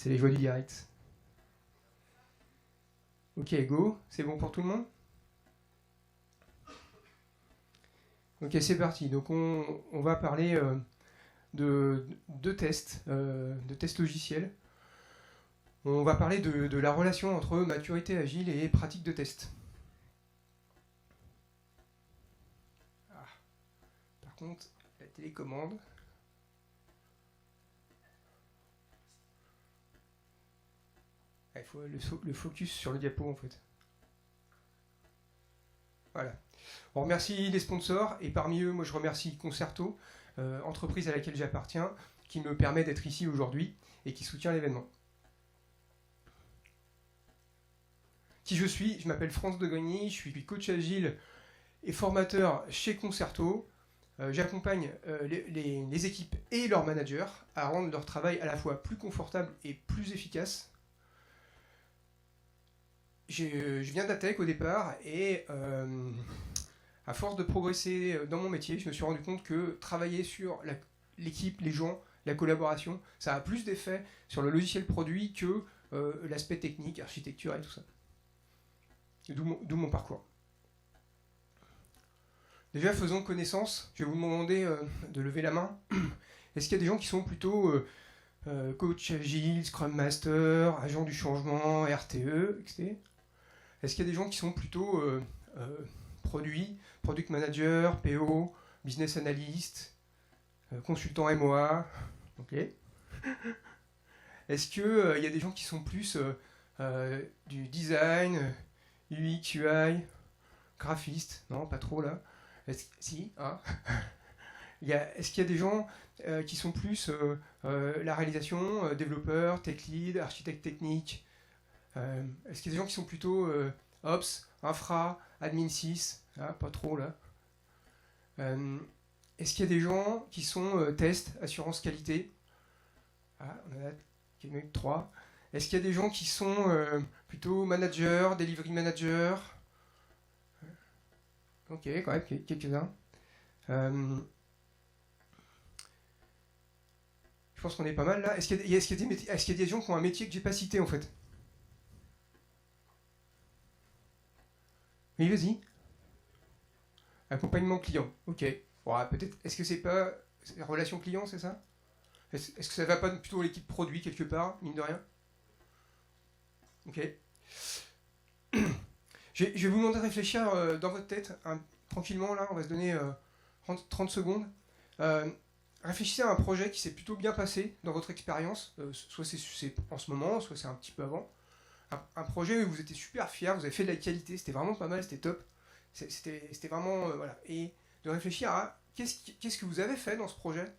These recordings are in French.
C'est les joies du direct. Ok, go. C'est bon pour tout le monde? Ok, c'est parti. Donc on va parler de tests logiciels. On va parler de la relation entre maturité agile et pratique de test. Ah, par contre, la télécommande. Ah, il faut le focus sur le diapo en fait. Voilà. On remercie les sponsors et parmi eux, moi je remercie Concerto, entreprise à laquelle j'appartiens, qui me permet d'être ici aujourd'hui et qui soutient l'événement. Qui je suis? Je m'appelle France Degrigny, je suis coach agile et formateur chez Concerto. J'accompagne les équipes et leurs managers à rendre leur travail à la fois plus confortable et plus efficace. Je viens de la tech au départ et à force de progresser dans mon métier, je me suis rendu compte que travailler sur l'équipe, les gens, la collaboration, ça a plus d'effet sur le logiciel produit que l'aspect technique, architecture et tout ça. D'où mon parcours. Déjà, faisons connaissance. Je vais vous demander de lever la main. Est-ce qu'il y a des gens qui sont plutôt coach agile, scrum master, agent du changement, RTE, etc. Est-ce qu'il y a des gens qui sont plutôt product manager, PO, business analyst, consultant MOA? Ok. Est-ce qu'il y a des gens qui sont plus du design, UX, UI, graphiste? Non, pas trop là. Si, hein. Est-ce qu'il y a des gens qui sont plus la réalisation, développeur, tech lead, architecte technique? Est-ce qu'il y a des gens qui sont plutôt Ops, Infra, Admin 6? Ah, pas trop là. Est-ce qu'il y a des gens qui sont test, assurance qualité? Ah, on a 3. Est-ce qu'il y a des gens qui sont plutôt manager, delivery manager? Ok, quand même, quelques-uns. Je pense qu'on est pas mal là. Est-ce qu'il y a des gens qui ont un métier que j'ai pas cité en fait? Oui, vas-y. Accompagnement client. Ok. Ouais, peut-être. Est-ce que c'est pas relation client, c'est ça? Est-ce que ça va pas plutôt l'équipe produit quelque part, mine de rien? Ok. Je vais vous demander de réfléchir dans votre tête, tranquillement là, on va se donner 30 secondes. Réfléchissez à un projet qui s'est plutôt bien passé dans votre expérience, soit c'est en ce moment, soit c'est un petit peu avant. Un projet où vous étiez super fier, vous avez fait de la qualité, c'était vraiment pas mal, c'était top. C'était vraiment... voilà. Et de réfléchir à qu'est-ce que vous avez fait dans ce projet?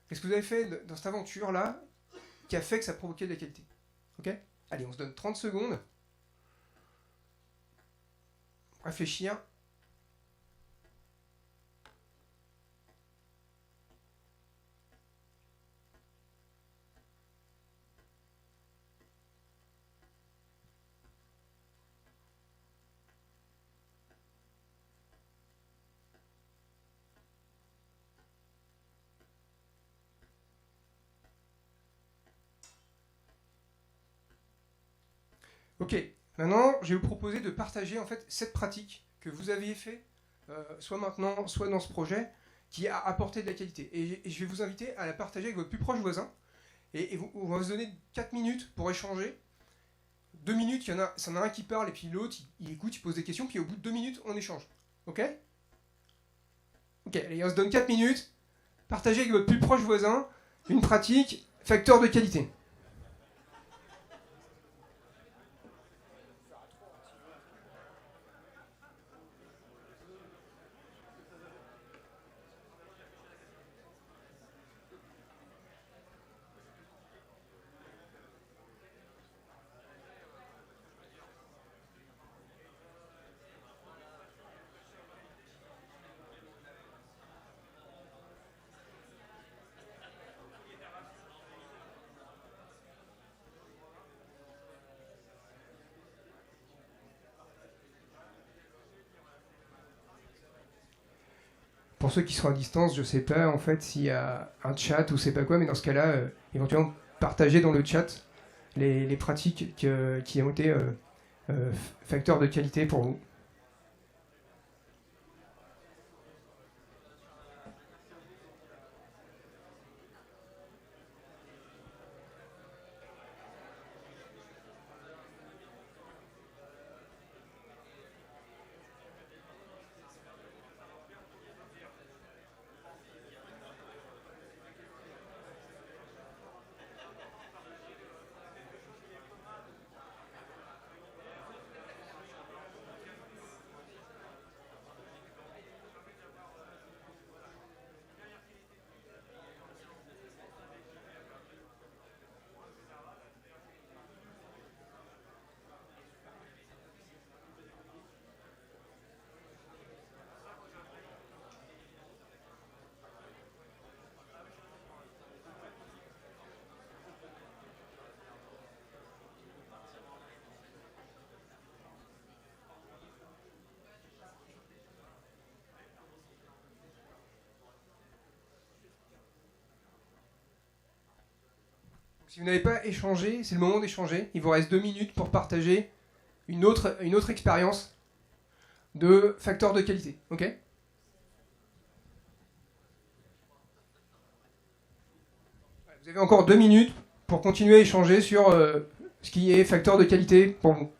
Qu'est-ce que vous avez fait dans cette aventure-là qui a fait que ça provoquait de la qualité? Ok? Allez, on se donne 30 secondes. Réfléchir. Ok, maintenant je vais vous proposer de partager en fait cette pratique que vous aviez fait, soit maintenant, soit dans ce projet, qui a apporté de la qualité. Et je vais vous inviter à la partager avec votre plus proche voisin. Et on va se donner 4 minutes pour échanger. 2 minutes, il y en a un qui parle et puis l'autre il écoute, il pose des questions, puis au bout de 2 minutes, on échange. Ok? Ok, allez, on se donne 4 minutes. Partagez avec votre plus proche voisin une pratique facteur de qualité. Pour ceux qui sont à distance, je ne sais pas en fait s'il y a un chat ou c'est pas quoi, mais dans ce cas-là, éventuellement partager dans le chat les pratiques qui ont été facteurs de qualité pour vous. Si vous n'avez pas échangé, c'est le moment d'échanger. Il vous reste 2 minutes pour partager une autre expérience de facteur de qualité. Ok ? Vous avez encore 2 minutes pour continuer à échanger sur ce qui est facteur de qualité pour vous.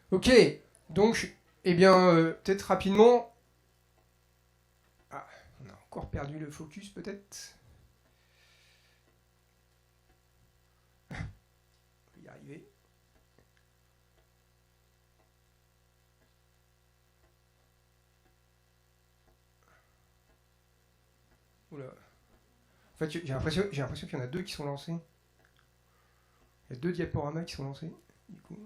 Ok, donc, eh bien, peut-être rapidement. Ah, on a encore perdu le focus, peut-être. On va y arriver. Oula. En fait, j'ai l'impression qu'il y en a 2 qui sont lancés. Il y a 2 diaporamas qui sont lancés. Du coup,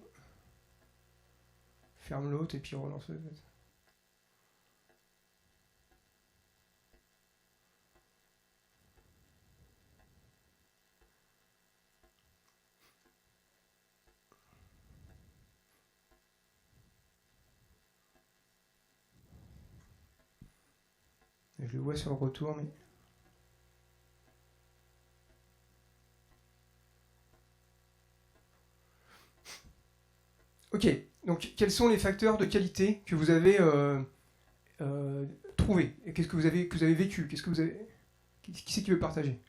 ferme l'autre et puis relance-le. Je le vois sur le retour, mais... Ok, donc quels sont les facteurs de qualité que vous avez trouvés? Et qu'est-ce que vous avez vécu? Qu'est-ce que vous avez... Qui c'est qui veut partager?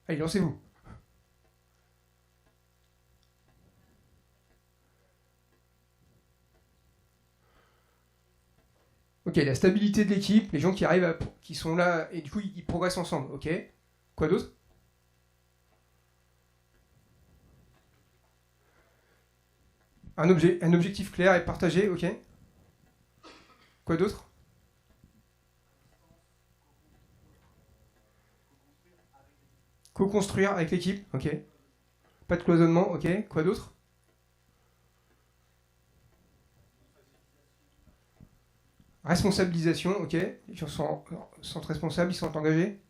Allez, lancez-vous. Ok, la stabilité de l'équipe, les gens qui arrivent, qui sont là, et du coup, ils progressent ensemble. Ok. Quoi d'autre? Un objectif clair et partagé. Ok. Quoi d'autre? Co-construire avec l'équipe. Ok. Pas de cloisonnement. Ok. Quoi d'autre? Responsabilisation. Ok. Les gens sont responsables, ils sont engagés.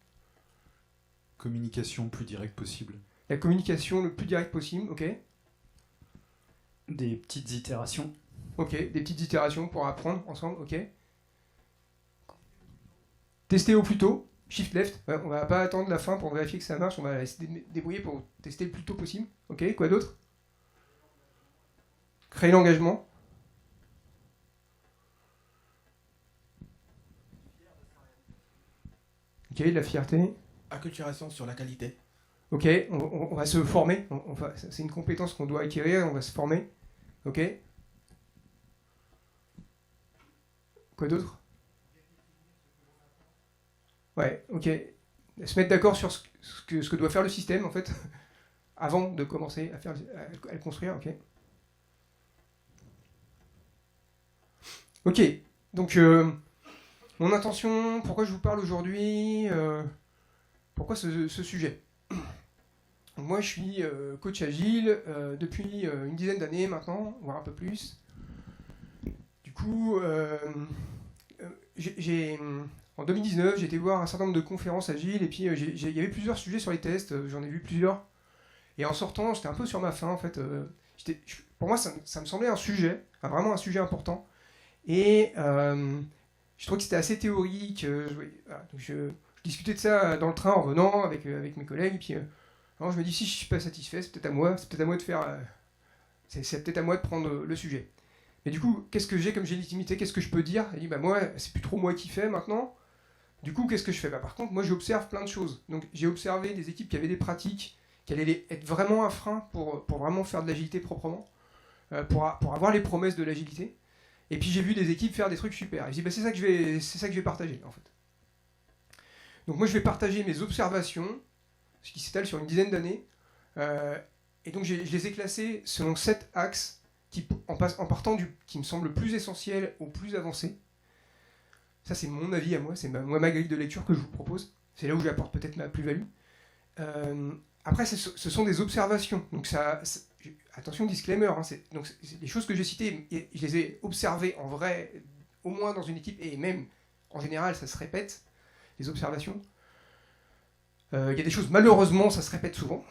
Communication plus directe possible. La communication le plus directe possible, ok. Des petites itérations. Ok, des petites itérations pour apprendre ensemble, ok. Tester au plus tôt, shift left, ouais, on va pas attendre la fin pour vérifier que ça marche, on va essayer de débrouiller pour tester le plus tôt possible, ok. Quoi d'autre? Créer l'engagement. Ok, la fierté. Acculturation sur la qualité. Ok, on va se former, c'est une compétence qu'on doit acquérir, on va se former. Ok. Quoi d'autre? Ouais, ok. Se mettre d'accord sur ce que doit faire le système, en fait, avant de commencer à le construire, ok. Ok, donc mon intention, pourquoi je vous parle aujourd'hui, pourquoi ce sujet? Moi, je suis coach agile depuis une dizaine d'années maintenant, voire un peu plus. Du coup, en 2019, j'ai été voir un certain nombre de conférences agiles, et puis il y avait plusieurs sujets sur les tests, j'en ai vu plusieurs. Et en sortant, j'étais un peu sur ma faim, en fait. Pour moi, ça me semblait un sujet, vraiment un sujet important. Et je trouvais que c'était assez théorique. Voilà, donc je discutais de ça dans le train en venant avec mes collègues, et puis alors je me dis, si je suis pas satisfait, c'est peut-être à moi de faire... c'est peut-être à moi de prendre le sujet. Mais du coup, qu'est-ce que j'ai comme légitimité? Qu'est-ce que je peux dire? Et dit, bah moi, c'est plus trop moi qui fais maintenant. Du coup, qu'est-ce que je fais? Bah, par contre, moi, j'observe plein de choses. Donc, j'ai observé des équipes qui avaient des pratiques, qui allaient être vraiment un frein pour vraiment faire de l'agilité proprement, pour avoir les promesses de l'agilité. Et puis, j'ai vu des équipes faire des trucs super. Et je dis, bah, c'est ça que je vais partager, en fait. Donc, moi, je vais partager mes observations, ce qui s'étale sur une dizaine d'années. Et donc, je les ai classés selon 7 axes en partant qui me semble le plus essentiel au plus avancé. Ça, c'est mon avis à moi, c'est ma grille de lecture que je vous propose. C'est là où j'apporte peut-être ma plus-value. Après, ce sont des observations. Donc attention, disclaimer. Donc, les choses que j'ai citées, je les ai observées en vrai, au moins dans une équipe, et même, en général, ça se répète, les observations. Il y a des choses, malheureusement, ça se répète souvent.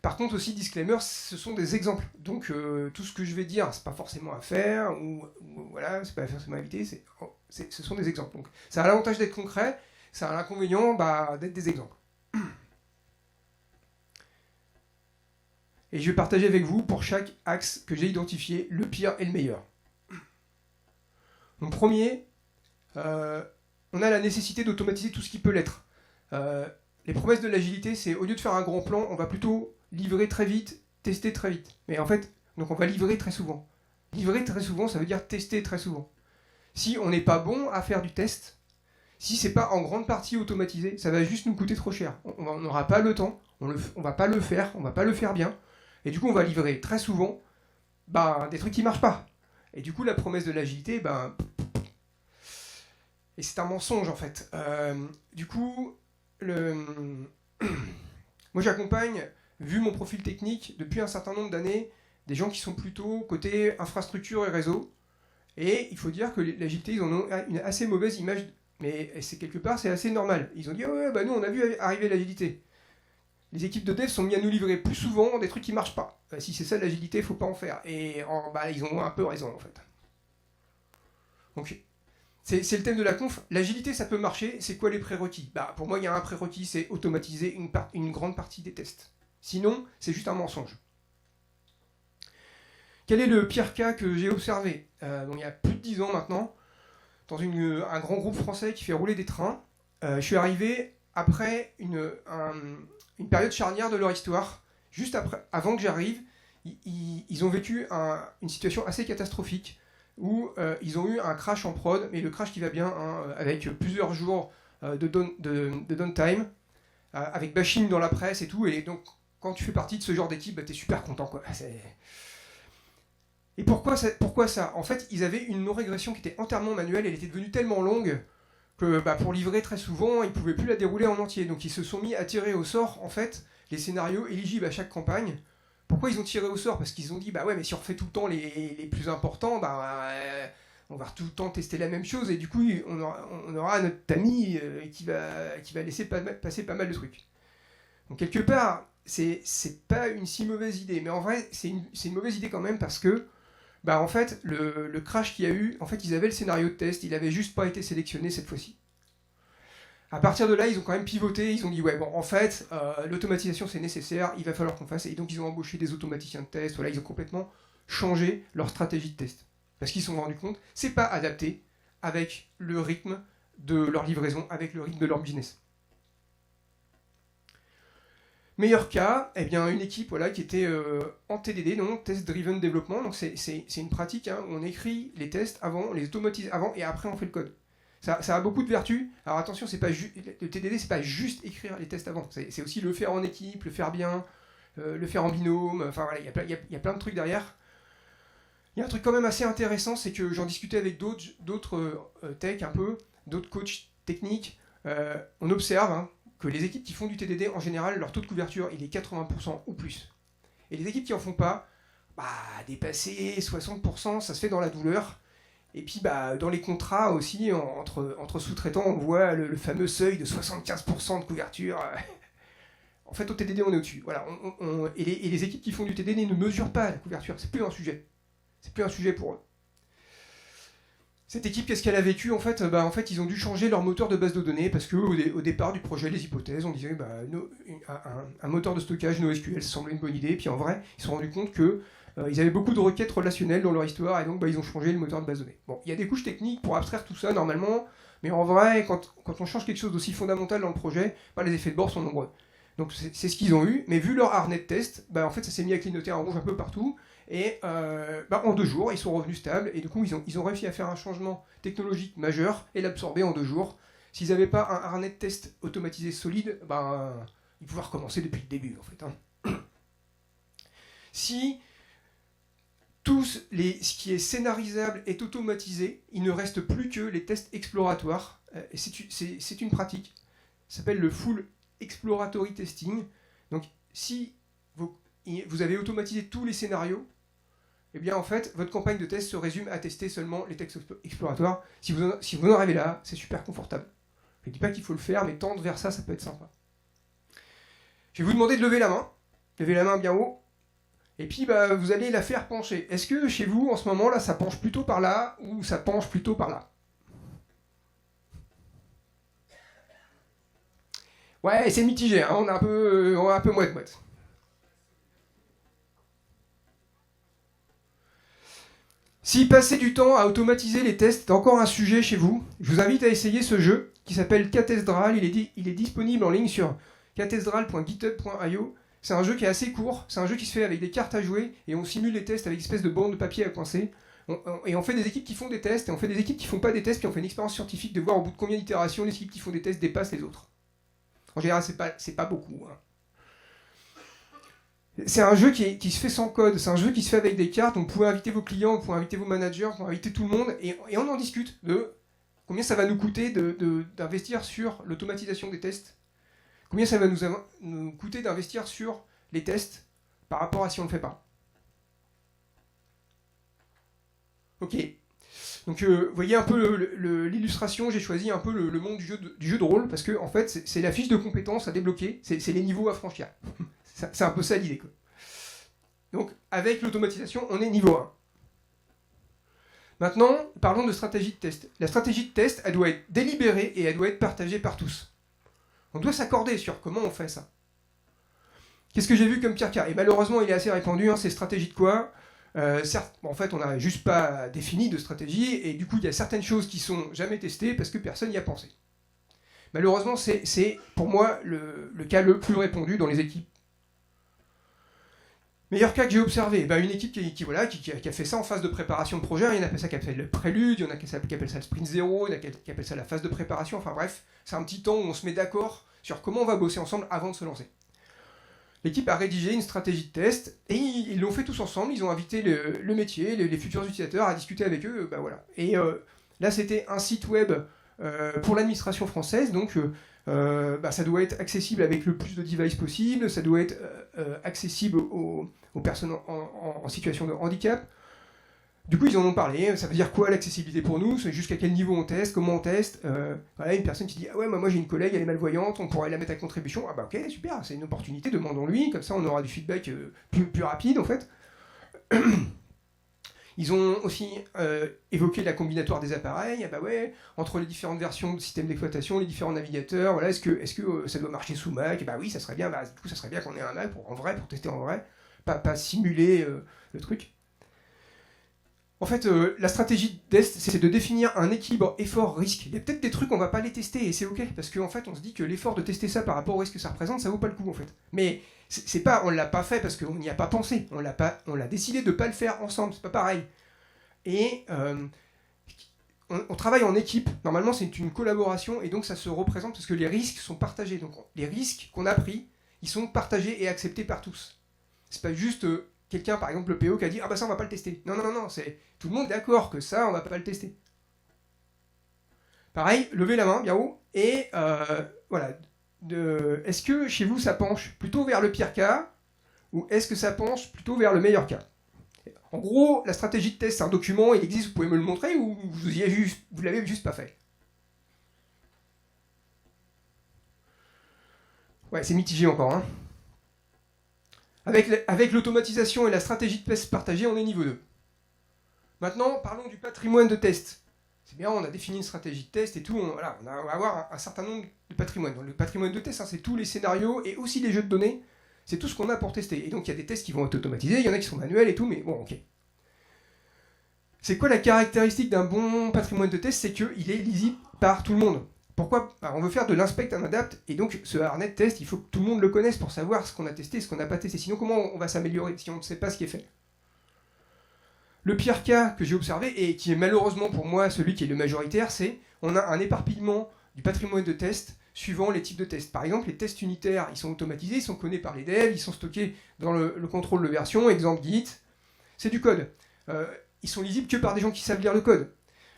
Par contre aussi, disclaimer, ce sont des exemples. Donc tout ce que je vais dire, c'est pas forcément à faire, ou voilà, c'est pas forcément à éviter, ce sont des exemples. Donc ça a l'avantage d'être concret, ça a l'inconvénient d'être des exemples. Et je vais partager avec vous, pour chaque axe que j'ai identifié, le pire et le meilleur. Donc premier, on a la nécessité d'automatiser tout ce qui peut l'être. Les promesses de l'agilité, c'est au lieu de faire un grand plan, on va plutôt livrer très vite, tester très vite. Mais en fait, donc on va livrer très souvent. Livrer très souvent, ça veut dire tester très souvent. Si on n'est pas bon à faire du test, si c'est pas en grande partie automatisé, ça va juste nous coûter trop cher. On n'aura pas le temps, on va pas le faire, on va pas le faire bien. Et du coup, on va livrer très souvent des trucs qui marchent pas. Et du coup, la promesse de l'agilité, et c'est un mensonge en fait. Du coup, moi j'accompagne, vu mon profil technique, depuis un certain nombre d'années, des gens qui sont plutôt côté infrastructure et réseau. Et il faut dire que l'agilité, ils en ont une assez mauvaise image, mais c'est quelque part, c'est assez normal. Ils ont dit, ouais, nous on a vu arriver l'agilité. Les équipes de dev sont mis à nous livrer plus souvent des trucs qui marchent pas. Si c'est ça l'agilité, il faut pas en faire. Et ils ont un peu raison en fait. Donc c'est le thème de la conf. L'agilité, ça peut marcher. C'est quoi les prérequis? Pour moi, il y a un prérequis, c'est automatiser une grande partie des tests. Sinon, c'est juste un mensonge. Quel est le pire cas que j'ai observé? Donc, il y a plus de 10 ans maintenant, dans un grand groupe français qui fait rouler des trains. Je suis arrivé après une période charnière de leur histoire. Juste avant que j'arrive, ils ont vécu une situation assez catastrophique, où ils ont eu un crash en prod, mais le crash qui va bien, avec plusieurs jours de downtime, avec bashing dans la presse et tout, et donc quand tu fais partie de ce genre d'équipe, t'es super content, quoi. Et pourquoi ça? En fait, ils avaient une non-régression qui était entièrement manuelle, elle était devenue tellement longue que pour livrer très souvent, ils ne pouvaient plus la dérouler en entier. Donc ils se sont mis à tirer au sort, en fait, les scénarios éligibles à chaque campagne. Pourquoi ils ont tiré au sort? Parce qu'ils ont dit, ouais, mais si on refait tout le temps les plus importants, on va tout le temps tester la même chose, et du coup, on aura notre ami qui va laisser passer pas mal de trucs. Donc quelque part, c'est pas une si mauvaise idée, mais en vrai, c'est une mauvaise idée quand même parce que, en fait, le crash qu'il y a eu, en fait, ils avaient le scénario de test, il avait juste pas été sélectionné cette fois-ci. À partir de là, ils ont quand même pivoté, ils ont dit, ouais, bon, en fait, l'automatisation c'est nécessaire, il va falloir qu'on fasse, et donc ils ont embauché des automaticiens de test, voilà, ils ont complètement changé leur stratégie de test. Parce qu'ils se sont rendus compte, c'est pas adapté avec le rythme de leur livraison, avec le rythme de leur business. Meilleur cas, eh bien, une équipe voilà, qui était en TDD, donc Test Driven Development. Donc c'est une pratique où on écrit les tests avant, on les automatise avant et après on fait le code. Ça a beaucoup de vertus. Alors attention, le TDD, c'est pas juste écrire les tests avant. C'est aussi le faire en équipe, le faire bien, le faire en binôme. Enfin voilà, il y a plein de trucs derrière. Il y a un truc quand même assez intéressant, c'est que j'en discutais avec d'autres tech un peu, d'autres coachs techniques. On observe que les équipes qui font du TDD, en général, leur taux de couverture, il est 80% ou plus. Et les équipes qui en font pas, dépasser 60%, ça se fait dans la douleur. Et puis dans les contrats aussi, entre sous-traitants, on voit le fameux seuil de 75% de couverture. En fait, au TDD, on est au-dessus. Voilà, et les équipes qui font du TDD ne mesurent pas la couverture, c'est plus un sujet. C'est plus un sujet pour eux. Cette équipe, qu'est-ce qu'elle a vécu en fait, en fait, ils ont dû changer leur moteur de base de données parce qu'au départ du projet, les hypothèses, on disait un moteur de stockage NoSQL, ça semblait une bonne idée. Puis en vrai, ils se sont rendus compte qu'ils avaient beaucoup de requêtes relationnelles dans leur histoire et donc ils ont changé le moteur de base de données. Bon, il y a des couches techniques pour abstraire tout ça normalement, mais en vrai, quand on change quelque chose d'aussi fondamental dans le projet, les effets de bord sont nombreux. Donc c'est ce qu'ils ont eu, mais vu leur harnais de test, en fait, ça s'est mis à clignoter en rouge un peu partout. Et en 2 jours, ils sont revenus stables et du coup, ils ont réussi à faire un changement technologique majeur et l'absorber en 2 jours. S'ils n'avaient pas un harnais de test automatisé solide, ils pouvaient recommencer depuis le début en fait. Si ce qui est scénarisable est automatisé, il ne reste plus que les tests exploratoires. Et c'est une pratique. Ça s'appelle le full exploratory testing. Donc, si vous avez automatisé tous les scénarios, eh bien en fait, votre campagne de test se résume à tester seulement les tests exploratoires. Si vous en arrivez là, c'est super confortable. Je ne dis pas qu'il faut le faire, mais tendre vers ça, ça peut être sympa. Je vais vous demander de lever la main. Levez la main bien haut. Et puis vous allez la faire pencher. Est-ce que chez vous, en ce moment, là, ça penche plutôt par là ou ça penche plutôt par là? Ouais, c'est mitigé, on est un peu moite-moite. Si passer du temps à automatiser les tests est encore un sujet chez vous, je vous invite à essayer ce jeu qui s'appelle Catesdral. Il est disponible en ligne sur catesdral.github.io. C'est un jeu qui est assez court, c'est un jeu qui se fait avec des cartes à jouer et on simule les tests avec une espèce de bande de papier à coincer. Et on fait des équipes qui font des tests et on fait des équipes qui font pas des tests, puis on fait une expérience scientifique de voir au bout de combien d'itérations les équipes qui font des tests dépassent les autres. En général, c'est pas beaucoup. C'est un jeu qui se fait sans code, c'est un jeu qui se fait avec des cartes, donc vous pouvez inviter vos clients, vous pouvez inviter vos managers, vous pouvez inviter tout le monde, et on en discute de combien ça va nous coûter d'investir sur l'automatisation des tests, combien ça va nous coûter d'investir sur les tests par rapport à si on ne le fait pas. Ok, donc vous voyez un peu l'illustration, j'ai choisi un peu le monde du jeu de rôle, parce que en fait c'est la fiche de compétences à débloquer, c'est les niveaux à franchir. C'est un peu ça l'idée, quoi. Donc, avec l'automatisation, on est niveau 1. Maintenant, parlons de stratégie de test. La stratégie de test, elle doit être délibérée et elle doit être partagée par tous. On doit s'accorder sur comment on fait ça. Qu'est-ce que j'ai vu comme pire cas? Et malheureusement, il est assez répandu, ces stratégies de quoi? Certes, en fait, on n'a juste pas défini de stratégie, et du coup, il y a certaines choses qui sont jamais testées parce que personne n'y a pensé. Malheureusement, c'est pour moi le cas le plus répandu dans les équipes. Meilleur cas que j'ai observé, une équipe qui a fait ça en phase de préparation de projet, il y en a qui appellent ça le prélude, il y en a qui appellent ça le sprint 0, il y en a qui appellent ça la phase de préparation, enfin bref, c'est un petit temps où on se met d'accord sur comment on va bosser ensemble avant de se lancer. L'équipe a rédigé une stratégie de test, et ils l'ont fait tous ensemble, ils ont invité le métier, les futurs utilisateurs à discuter avec eux, voilà. Et là c'était un site web pour l'administration française, donc ça doit être accessible avec le plus de devices possible, ça doit être accessible aux personnes en situation de handicap. Du coup, ils en ont parlé. Ça veut dire quoi l'accessibilité pour nous? C'est jusqu'à quel niveau on teste? Comment on teste? Voilà, une personne qui dit ah ouais, moi j'ai une collègue, elle est malvoyante, on pourrait la mettre à contribution. Ah bah ok, super, c'est une opportunité, demandons-lui. Comme ça, on aura du feedback plus rapide en fait. Ils ont aussi évoqué la combinatoire des appareils. Ah bah ouais, entre les différentes versions de système d'exploitation, les différents navigateurs, voilà, est-ce que ça doit marcher sous Mac? Bah oui, ça serait bien. Bah, du coup, ça serait bien qu'on ait un Mac pour tester en vrai, pas simuler le truc. En fait, la stratégie de test, c'est de définir un équilibre effort-risque. Il y a peut-être des trucs, on va pas les tester, et c'est ok, parce qu'en fait, on se dit que l'effort de tester ça par rapport au risque que ça représente, ça vaut pas le coup, en fait. Mais c'est pas, on l'a pas fait parce qu'on n'y a pas pensé, on l'a décidé de pas le faire ensemble, c'est pas pareil. Et on travaille en équipe, normalement c'est une collaboration, et donc ça se représente parce que les risques sont partagés. Donc les risques qu'on a pris, ils sont partagés et acceptés par tous. C'est pas juste quelqu'un, par exemple le PO, qui a dit « Ah bah ça on va pas le tester ». Non, c'est tout le monde est d'accord que ça on va pas le tester. Pareil, levez la main bien haut, et voilà. Est-ce que chez vous ça penche plutôt vers le pire cas, ou est-ce que ça penche plutôt vers le meilleur cas? En gros, la stratégie de test, c'est un document, il existe, vous pouvez me le montrer, ou vous l'avez juste pas fait? Ouais, c'est mitigé encore, hein. Avec l'automatisation et la stratégie de test partagée, on est niveau 2. Maintenant, parlons du patrimoine de test. C'est bien, on a défini une stratégie de test et tout, on va avoir un certain nombre de patrimoines. Donc, le patrimoine de test, hein, c'est tous les scénarios et aussi les jeux de données, c'est tout ce qu'on a pour tester. Et donc, il y a des tests qui vont être automatisés, il y en a qui sont manuels et tout, mais bon, ok. C'est quoi la caractéristique d'un bon patrimoine de test? C'est qu'il est lisible par tout le monde. Pourquoi? On veut faire de l'inspect and adapt, et donc ce harnais de test, il faut que tout le monde le connaisse pour savoir ce qu'on a testé et ce qu'on n'a pas testé. Sinon, comment on va s'améliorer si on ne sait pas ce qui est fait? Le pire cas que j'ai observé, et qui est malheureusement pour moi celui qui est le majoritaire, c'est on a un éparpillement du patrimoine de test suivant les types de tests. Par exemple, les tests unitaires, ils sont automatisés, ils sont connus par les devs, ils sont stockés dans le contrôle de version, exemple Git, c'est du code. Ils sont lisibles que par des gens qui savent lire le code.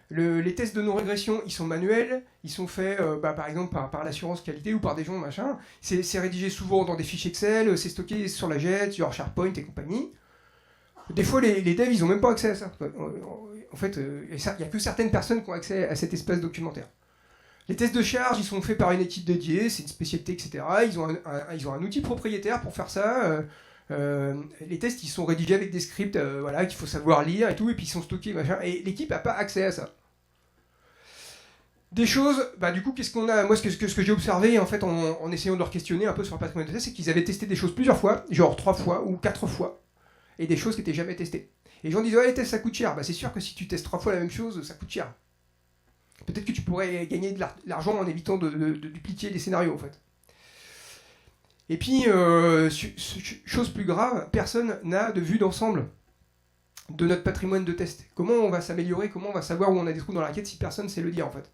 Les tests de non-régression, ils sont manuels, ils sont faits par exemple par l'assurance qualité ou par des gens machin. C'est rédigé souvent dans des fichiers Excel, c'est stocké sur la Jet, sur SharePoint et compagnie. Des fois, les devs, ils n'ont même pas accès à ça. En fait, il n'y a que certaines personnes qui ont accès à cet espace documentaire. Les tests de charge, ils sont faits par une équipe dédiée, c'est une spécialité, etc. Ils ont un outil propriétaire pour faire ça. Les tests, ils sont rédigés avec des scripts voilà, qu'il faut savoir lire et tout, et puis ils sont stockés, machin. Et l'équipe n'a pas accès à ça. Des choses, du coup, qu'est-ce qu'on a? Moi, ce que j'ai observé, en fait, en essayant de leur questionner un peu sur le patrimoine de test, c'est qu'ils avaient testé des choses plusieurs fois, genre 3 fois ou 4 fois, et des choses qui n'étaient jamais testées. Et les gens disent, ouais, les tests, ça coûte cher. C'est sûr que si tu testes 3 fois la même chose, ça coûte cher. Peut-être que tu pourrais gagner de l'argent en évitant de dupliquer les scénarios, en fait. Et puis, chose plus grave, personne n'a de vue d'ensemble de notre patrimoine de test. Comment on va s'améliorer? Comment on va savoir où on a des trous dans la raquette si personne ne sait le dire, en fait?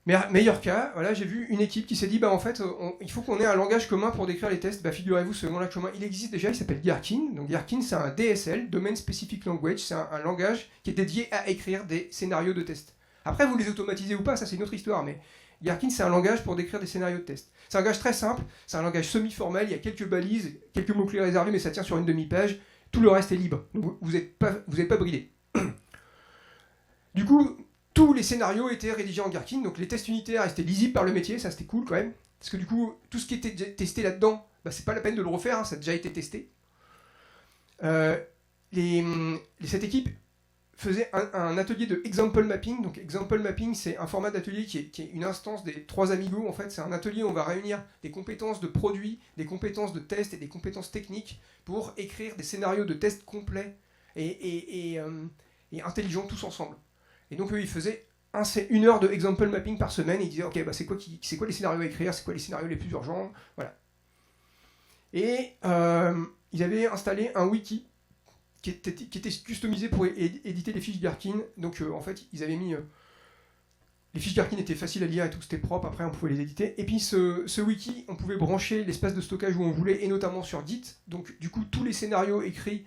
Mais meilleur cas, voilà, j'ai vu une équipe qui s'est dit, en fait, il faut qu'on ait un langage commun pour décrire les tests. Figurez-vous, ce langage commun, il existe déjà, il s'appelle Gherkin. Donc Gherkin, c'est un DSL, Domain Specific Language, c'est un langage qui est dédié à écrire des scénarios de test. Après, vous les automatisez ou pas, ça c'est une autre histoire, mais Gherkin, c'est un langage pour décrire des scénarios de test. C'est un langage très simple, c'est un langage semi-formel, il y a quelques balises, quelques mots-clés réservés, mais ça tient sur une demi-page. Tout le reste est libre, donc vous n'êtes pas bridé. Du coup, tous les scénarios étaient rédigés en Gherkin, donc les tests unitaires étaient lisibles par le métier, ça c'était cool quand même. Parce que du coup, tout ce qui était testé là-dedans, c'est pas la peine de le refaire, hein, ça a déjà été testé. Cette équipe faisait un atelier de example mapping. Donc example mapping, c'est un format d'atelier qui est une instance des 3 amigos. En fait, c'est un atelier où on va réunir des compétences de produits, des compétences de test et des compétences techniques pour écrire des scénarios de test complets et intelligents tous ensemble. Et donc eux, ils faisaient 1 heure de example mapping par semaine. Et ils disaient, ok, c'est quoi les scénarios à écrire, c'est quoi les scénarios les plus urgents, voilà. Et ils avaient installé un wiki qui était customisé pour éditer les fiches Gherkin. Donc en fait, ils avaient mis... les fiches Gherkin étaient faciles à lire et tout, c'était propre, après on pouvait les éditer. Et puis ce wiki, on pouvait brancher l'espace de stockage où on voulait, et notamment sur Git. Donc du coup, tous les scénarios écrits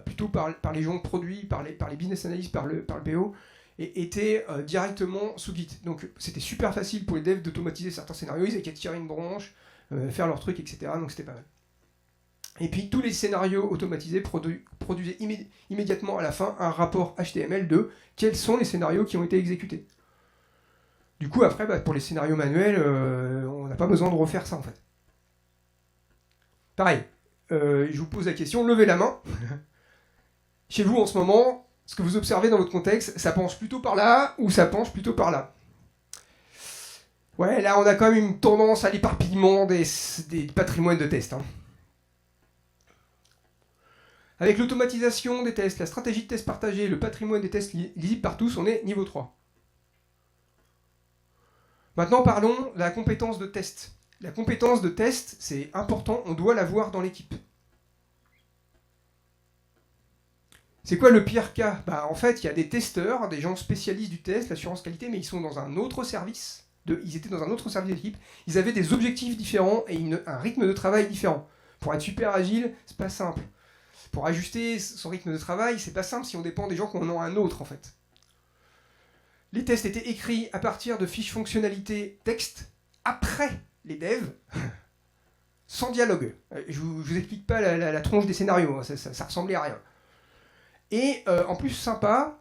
plutôt par les gens de produits, par les business analysts, par le PO, étaient directement sous Git. Donc c'était super facile pour les devs d'automatiser certains scénarios, ils avaient qu'à tirer une branche, faire leur truc, etc. Donc c'était pas mal. Et puis tous les scénarios automatisés produisaient immédiatement à la fin un rapport HTML de quels sont les scénarios qui ont été exécutés. Du coup, après, pour les scénarios manuels, on n'a pas besoin de refaire ça en fait. Pareil, je vous pose la question, levez la main. Chez vous en ce moment, ce que vous observez dans votre contexte, ça penche plutôt par là ou ça penche plutôt par là? Ouais, là on a quand même une tendance à l'éparpillement des patrimoines de tests. Hein. Avec l'automatisation des tests, la stratégie de test partagé, le patrimoine des tests lisibles par tous, on est niveau 3. Maintenant parlons de la compétence de test. La compétence de test, c'est important, on doit l'avoir dans l'équipe. C'est quoi le pire cas? En fait, il y a des testeurs, des gens spécialistes du test, l'assurance qualité, mais ils sont dans un autre service. Ils étaient dans un autre service d'équipe. Ils avaient des objectifs différents et un rythme de travail différent. Pour être super agile, c'est pas simple. Pour ajuster son rythme de travail, c'est pas simple si on dépend des gens qu'on en a un autre en fait. Les tests étaient écrits à partir de fiches fonctionnalités texte après les devs, sans dialogue. Je vous explique pas la tronche des scénarios, ça ressemblait à rien. Et en plus sympa,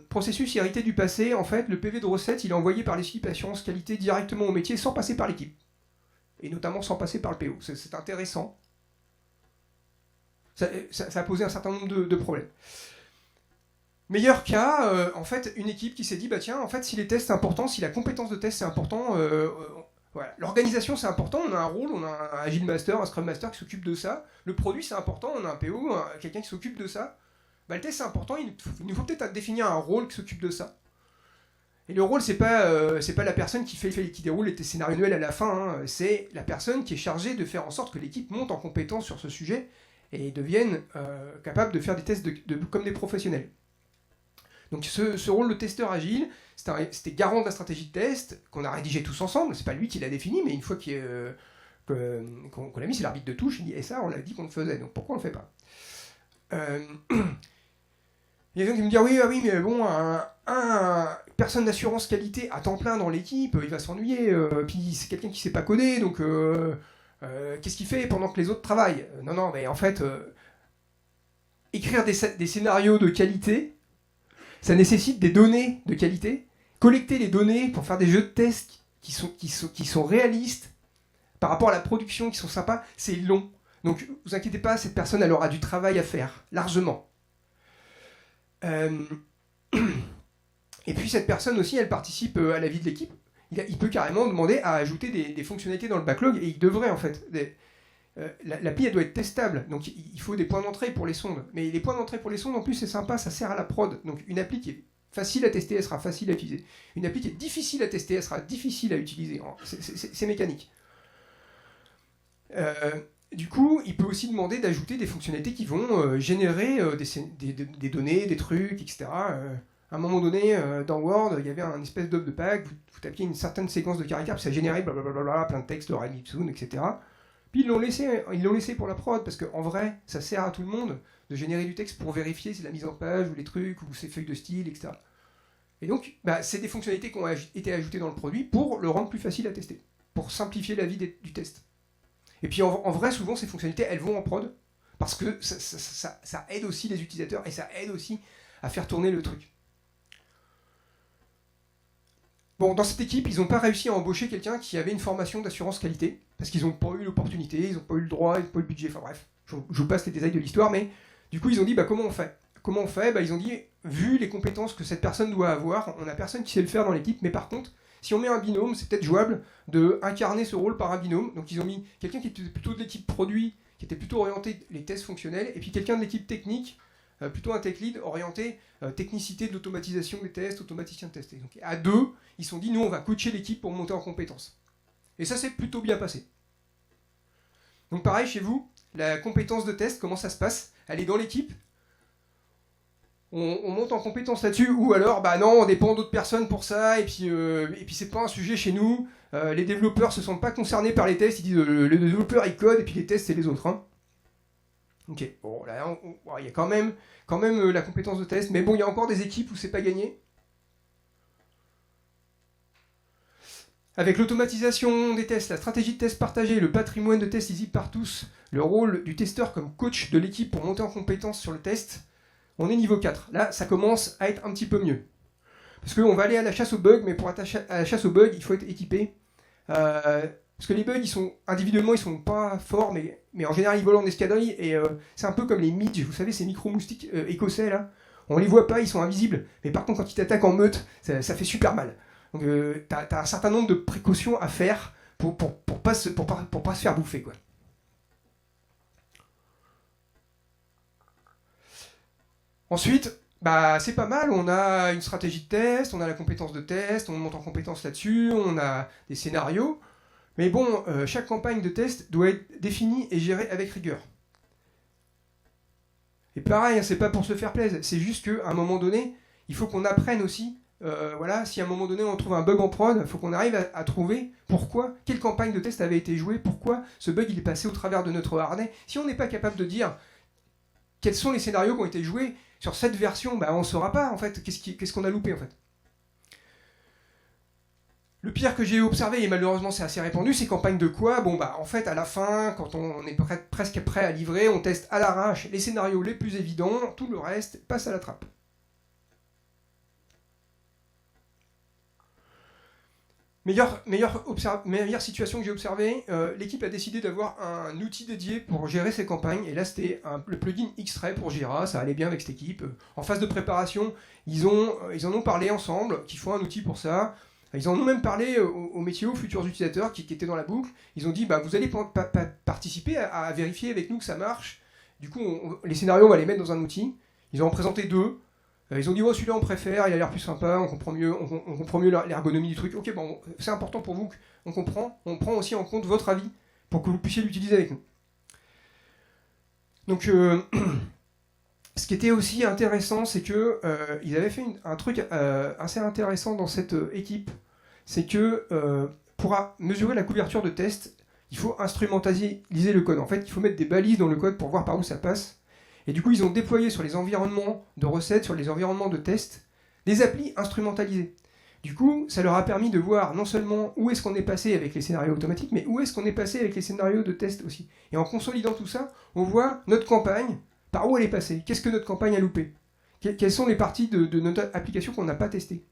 processus hérité du passé, en fait, le PV de recette, il est envoyé par l'équipe assurance qualité directement au métier sans passer par l'équipe. Et notamment sans passer par le PO. C'est intéressant. Ça a posé un certain nombre de problèmes. Meilleur cas, en fait, une équipe qui s'est dit, tiens, en fait, si les tests c'est important, si la compétence de test c'est important, voilà. L'organisation c'est important, on a un rôle, on a un Agile Master, un Scrum Master qui s'occupe de ça. Le produit c'est important, on a un PO, quelqu'un qui s'occupe de ça. Le test c'est important, il nous faut peut-être définir un rôle qui s'occupe de ça. Et le rôle c'est pas la personne qui déroule les scénarios annuels à la fin, hein. C'est la personne qui est chargée de faire en sorte que l'équipe monte en compétence sur ce sujet et devienne capable de faire des tests comme des professionnels. Donc ce rôle de testeur agile, c'était garant de la stratégie de test qu'on a rédigé tous ensemble. C'est pas lui qui l'a défini, mais une fois qu'on l'a mis, c'est l'arbitre de touche. Il dit, et ça, on l'a dit qu'on le faisait, donc pourquoi on le fait pas? Il y a des gens qui me disent oui, mais bon, personne d'assurance qualité à temps plein dans l'équipe, il va s'ennuyer. Puis c'est quelqu'un qui sait pas coder, donc qu'est-ce qu'il fait pendant que les autres travaillent? Non, mais en fait, écrire des scénarios de qualité, ça nécessite des données de qualité. Collecter les données pour faire des jeux de tests qui sont réalistes par rapport à la production, qui sont sympas, c'est long. Donc, vous inquiétez pas, cette personne, elle aura du travail à faire, largement. Et puis, cette personne aussi, elle participe à la vie de l'équipe. Il peut carrément demander à ajouter des fonctionnalités dans le backlog, et il devrait, en fait. L'appli, elle doit être testable, donc il faut des points d'entrée pour les sondes. Mais les points d'entrée pour les sondes, en plus, c'est sympa, ça sert à la prod. Donc une appli qui est facile à tester, elle sera facile à utiliser. Une appli qui est difficile à tester, elle sera difficile à utiliser. C'est mécanique. Du coup, il peut aussi demander d'ajouter des fonctionnalités qui vont générer des données, des trucs, etc. À un moment donné, dans Word, il y avait un espèce d'ob de pack, vous tapiez une certaine séquence de caractères, puis ça générait blablabla, plein de textes, Lorem Ipsum, etc. Puis ils l'ont laissé pour la prod, parce qu'en vrai, ça sert à tout le monde de générer du texte pour vérifier si la mise en page, ou les trucs, ou ses feuilles de style, etc. Et donc, c'est des fonctionnalités qui ont été ajoutées dans le produit pour le rendre plus facile à tester, pour simplifier la vie du test. Et puis en vrai, souvent, ces fonctionnalités, elles vont en prod, parce que ça aide aussi les utilisateurs, et ça aide aussi à faire tourner le truc. Bon, dans cette équipe, ils n'ont pas réussi à embaucher quelqu'un qui avait une formation d'assurance qualité, parce qu'ils n'ont pas eu l'opportunité, ils n'ont pas eu le droit, ils n'ont pas eu le budget, enfin bref, je vous passe les détails de l'histoire, mais du coup, ils ont dit, comment on fait? Comment on fait? Ils ont dit, vu les compétences que cette personne doit avoir, on n'a personne qui sait le faire dans l'équipe, mais par contre, si on met un binôme, c'est peut-être jouable de incarner ce rôle par un binôme. Donc ils ont mis quelqu'un qui était plutôt de l'équipe produit, qui était plutôt orienté les tests fonctionnels, et puis quelqu'un de l'équipe technique, plutôt un tech lead orienté technicité de l'automatisation des tests, automaticien de test. Et donc à deux, ils se sont dit, nous on va coacher l'équipe pour monter en compétences. Et ça s'est plutôt bien passé. Donc pareil chez vous, la compétence de test, comment ça se passe? Elle est dans l'équipe, on monte en compétence là-dessus, ou alors non, on dépend d'autres personnes pour ça, et puis c'est pas un sujet chez nous, les développeurs se sentent pas concernés par les tests, ils disent les développeurs ils codent, et puis les tests c'est les autres. Hein. Ok, bon là il y a quand même la compétence de test, mais bon, il y a encore des équipes où c'est pas gagné. Avec l'automatisation des tests, la stratégie de test partagée, le patrimoine de test lisible par tous, le rôle du testeur comme coach de l'équipe pour monter en compétence sur le test, on est niveau 4. Là, ça commence à être un petit peu mieux. Parce qu'on va aller à la chasse aux bugs, mais pour être à la chasse aux bugs, il faut être équipé. Parce que les bugs, individuellement, ils sont pas forts, mais en général, ils volent en escadrille. Et c'est un peu comme les midges, vous savez, ces micro-moustiques écossais, là. On les voit pas, ils sont invisibles. Mais par contre, quand ils t'attaquent en meute, ça fait super mal. Donc, t'as un certain nombre de précautions à faire pour pas se faire bouffer, quoi. Ensuite, c'est pas mal, on a une stratégie de test, on a la compétence de test, on monte en compétence là-dessus, on a des scénarios. Mais bon, chaque campagne de test doit être définie et gérée avec rigueur. Et pareil, c'est pas pour se faire plaisir, c'est juste qu'à un moment donné, il faut qu'on apprenne aussi. Si à un moment donné on trouve un bug en prod, il faut qu'on arrive à trouver quelle campagne de test avait été jouée, pourquoi ce bug il est passé au travers de notre harnais. Si on n'est pas capable de dire quels sont les scénarios qui ont été joués sur cette version, on ne saura pas en fait qu'est-ce qu'on a loupé en fait. Le pire que j'ai observé, et malheureusement c'est assez répandu, c'est campagne de quoi ? En fait, à la fin, quand on est presque prêt à livrer, on teste à l'arrache les scénarios les plus évidents, tout le reste passe à la trappe. Meilleure situation que j'ai observée, l'équipe a décidé d'avoir un outil dédié pour gérer ses campagnes, et là c'était le plugin X-Ray pour Jira, ça allait bien avec cette équipe. En phase de préparation, ils en ont parlé ensemble, qu'il faut un outil pour ça. Ils en ont même parlé aux métiers, aux futurs utilisateurs qui étaient dans la boucle. Ils ont dit, vous allez participer à vérifier avec nous que ça marche. Du coup, les scénarios, on va les mettre dans un outil. Ils en ont présenté 2. Ils ont dit, celui-là on préfère, il a l'air plus sympa, on comprend mieux l'ergonomie du truc. Ok, c'est important pour vous qu'on comprend. On prend aussi en compte votre avis pour que vous puissiez l'utiliser avec nous. Donc, ce qui était aussi intéressant, c'est que ils avaient fait un truc assez intéressant dans cette équipe. C'est que pour mesurer la couverture de test, il faut instrumentaliser le code. En fait, il faut mettre des balises dans le code pour voir par où ça passe. Et du coup, ils ont déployé sur les environnements de recettes, sur les environnements de test, des applis instrumentalisées. Du coup, ça leur a permis de voir non seulement où est-ce qu'on est passé avec les scénarios automatiques, mais où est-ce qu'on est passé avec les scénarios de test aussi. Et en consolidant tout ça, on voit notre campagne, par où elle est passée, qu'est-ce que notre campagne a loupé, quelles sont les parties de notre application qu'on n'a pas testées.